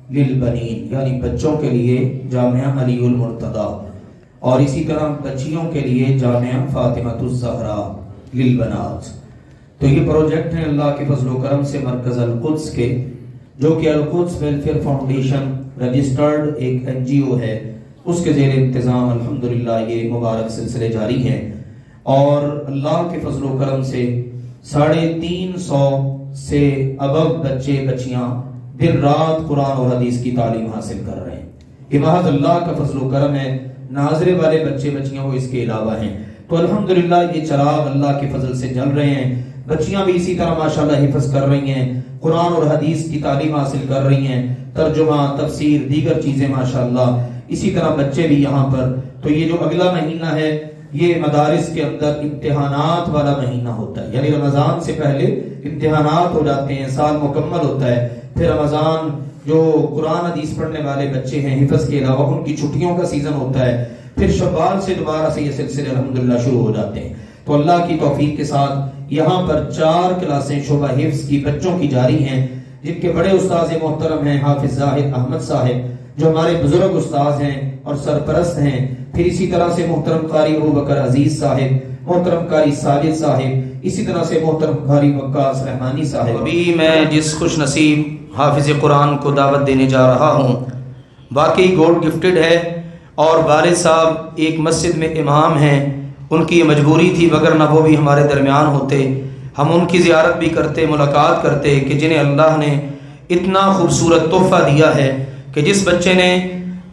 للبنین، یعنی بچوں کے لیے جامعہ علی المرتضی، اور اسی طرح بچیوں کے لیے جامعہ فاطمہ الزہرا للبنات۔ تو یہ پروجیکٹ ہیں اللہ کے فضل و کرم سے مرکز القدس کے، جو کہ القدس ویلفیئر فاؤنڈیشن رجسٹرڈ ایک NGO ہے، اس کے زیر انتظام الحمدللہ یہ مبارک سلسلے جاری ہیں، اور اللہ کے فضل و کرم سے 350 سے ابو بچے بچیاں دن رات قرآن اور حدیث کی تعلیم حاصل کر رہے ہیں۔ یہ محض اللہ کا فضل و کرم ہے، ناظرے والے بچے بچیاں وہ اس کے علاوہ ہیں۔ تو الحمدللہ یہ چراغ اللہ کے فضل سے جل رہے ہیں، بچیاں بھی اسی طرح ماشاءاللہ حفظ کر رہی ہیں، قرآن اور حدیث کی تعلیم حاصل کر رہی ہیں، ترجمہ، تفسیر، دیگر چیزیں ماشاءاللہ، اسی طرح بچے بھی یہاں پر۔ تو یہ جو اگلا مہینہ ہے یہ مدارس کے اندر امتحانات والا مہینہ ہوتا ہے، یعنی رمضان سے پہلے امتحانات ہو جاتے ہیں، سال مکمل ہوتا ہے، پھر رمضان جو قرآن حدیث پڑھنے والے بچے ہیں حفظ کے علاوہ ان کی چھٹیوں کا سیزن ہوتا ہے، پھر شوال سے دوبارہ سے یہ سلسلے الحمدللہ شروع ہو جاتے ہیں۔ تو اللہ کی توفیق کے ساتھ یہاں پر 4 کلاسیں شعبہ حفظ کی بچوں کی جاری ہیں، جن کے بڑے استاذ محترم ہیں حافظ زاہد احمد صاحب، جو ہمارے بزرگ استاذ ہیں اور سرپرست ہیں، پھر اسی طرح سے محترم قاری ابو بکر عزیز صاحب، محترم قاری ساجد صاحب، اسی طرح سے محترم قاری وقاص رحمانی صاحب۔ ابھی میں جس خوش نصیب حافظ قرآن کو دعوت دینے جا رہا ہوں واقعی گوڈ گفٹڈ ہے، اور والد صاحب ایک مسجد میں امام ہیں، ان کی یہ مجبوری تھی، وگرنہ وہ بھی ہمارے درمیان ہوتے، ہم ان کی زیارت بھی کرتے، ملاقات کرتے، کہ جنہیں اللہ نے اتنا خوبصورت تحفہ دیا ہے کہ جس بچے نے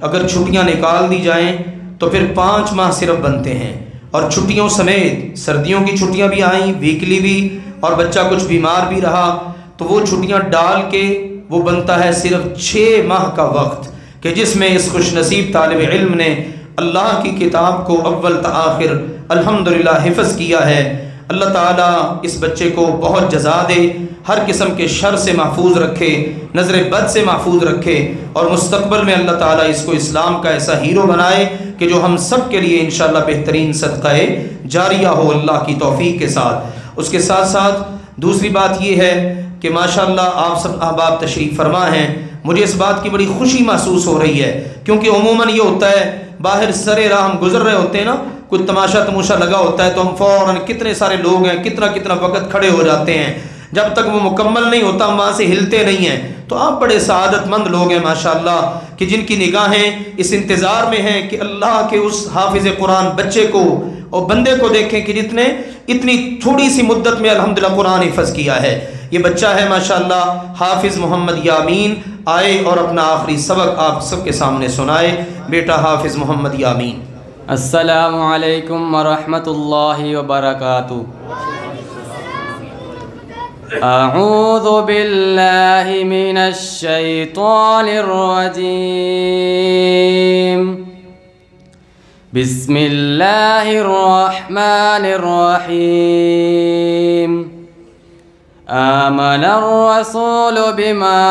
اگر چھٹیاں نکال دی جائیں تو پھر 5 ماہ صرف بنتے ہیں، اور چھٹیوں سمیت سردیوں کی چھٹیاں بھی آئیں، ویکلی بھی، اور بچہ کچھ بیمار بھی رہا تو وہ چھٹیاں ڈال کے وہ بنتا ہے صرف 6 ماہ کا وقت، کہ جس میں اس خوش نصیب طالب علم نے اللہ کی کتاب کو اول تا آخر الحمدللہ حفظ کیا ہے۔ اللہ تعالیٰ اس بچے کو بہت جزا دے، ہر قسم کے شر سے محفوظ رکھے، نظر بد سے محفوظ رکھے، اور مستقبل میں اللہ تعالیٰ اس کو اسلام کا ایسا ہیرو بنائے کہ جو ہم سب کے لیے انشاءاللہ بہترین صدقہ جاریہ ہو اللہ کی توفیق کے ساتھ۔ اس کے ساتھ ساتھ دوسری بات یہ ہے کہ ماشاءاللہ آپ سب احباب تشریف فرما ہیں، مجھے اس بات کی بڑی خوشی محسوس ہو رہی ہے، کیونکہ عموماً یہ ہوتا ہے باہر سر راہ ہم گزر رہے ہوتے ہیں نا، کوئی تماشا تماشا لگا ہوتا ہے تو ہم فوراً کتنے سارے لوگ ہیں کتنا وقت کھڑے ہو جاتے ہیں، جب تک وہ مکمل نہیں ہوتا ہم وہاں سے ہلتے نہیں ہیں۔ تو آپ بڑے سعادت مند لوگ ہیں ماشاءاللہ، کہ جن کی نگاہیں اس انتظار میں ہیں کہ اللہ کے اس حافظ قرآن بچے کو اور بندے کو دیکھیں کہ جتنے اتنی تھوڑی سی مدت میں الحمدللہ قرآن حفظ کیا ہے۔ یہ بچہ ہے ماشاءاللہ حافظ محمد یامین، آئے اور اپنا آخری سبق آپ سب کے سامنے سنائے۔ بیٹا حافظ محمد یامین۔ السلام علیکم ورحمۃ اللہ وبرکاتہ۔ اعوذ باللہ من الشیطان الرجیم، بسم اللہ الرحمن الرحیم۔ آمن الرسول بما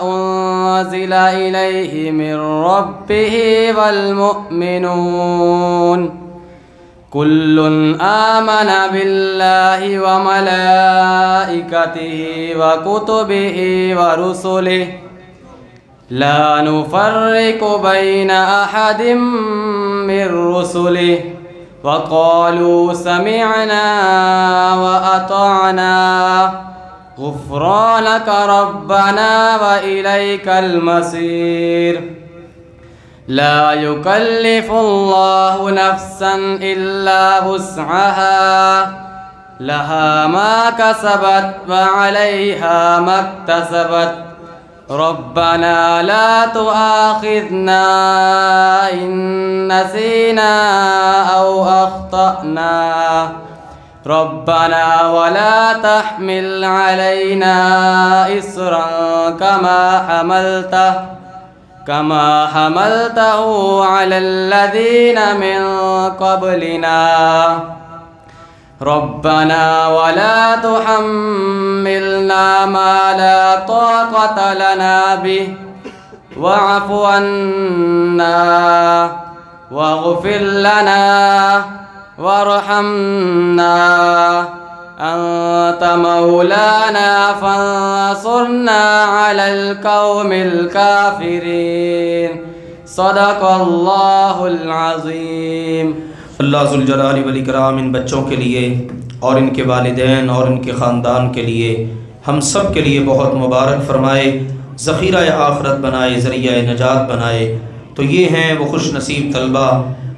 انزل الیہ من ربہ والمؤمنون کل آمن باللہ وملائکتہ وکتبہ ورسلہ لا نفرق بین احد من رسلہ وقالوا سمعنا وأطعنا غفرانك ربنا وإليك المصير لا يكلف الله نفسا إلا وسعها لها ما كسبت وعليها ما اكتسبت ربنا لا تؤاخذنا إن نسينا أو أخطأنا ربنا ولا تحمل علينا إصرا كما حملته على الذين من قبلنا ربنا ولا تحملنا ما لا طاقة لنا به واعف عنا واغفر لنا وارحمنا أنت مولانا فانصرنا على القوم الكافرين صدق اللہ العظیم۔ اللہ ذوالجلال والاکرام ان بچوں کے لیے اور ان کے والدین اور ان کے خاندان کے لیے ہم سب کے لیے بہت مبارک فرمائے، ذخیرہ آخرت بنائے، ذریعہ نجات بنائے۔ تو یہ ہیں وہ خوش نصیب طلبہ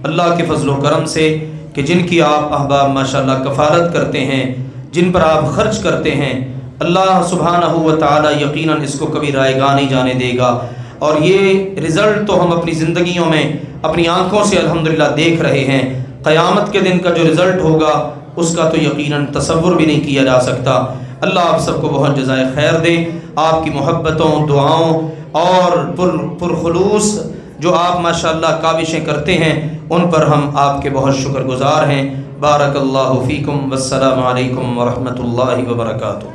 اللہ کے فضل و کرم سے کہ جن کی آپ احباب ماشاءاللہ کفالت کرتے ہیں، جن پر آپ خرچ کرتے ہیں۔ اللہ سبحانہ و تعالی یقیناً اس کو کبھی رائیگاں نہیں جانے دے گا، اور یہ رزلٹ تو ہم اپنی زندگیوں میں اپنی آنکھوں سے الحمدللہ دیکھ رہے ہیں۔ قیامت کے دن کا جو رزلٹ ہوگا اس کا تو یقیناً تصور بھی نہیں کیا جا سکتا۔ اللہ آپ سب کو بہت جزائے خیر دے، آپ کی محبتوں، دعاؤں اور پرخلوص جو آپ ماشاءاللہ کاوشیں کرتے ہیں ان پر ہم آپ کے بہت شکر گزار ہیں۔ بارک اللہ فیکم، والسلام علیکم ورحمۃ اللہ وبرکاتہ۔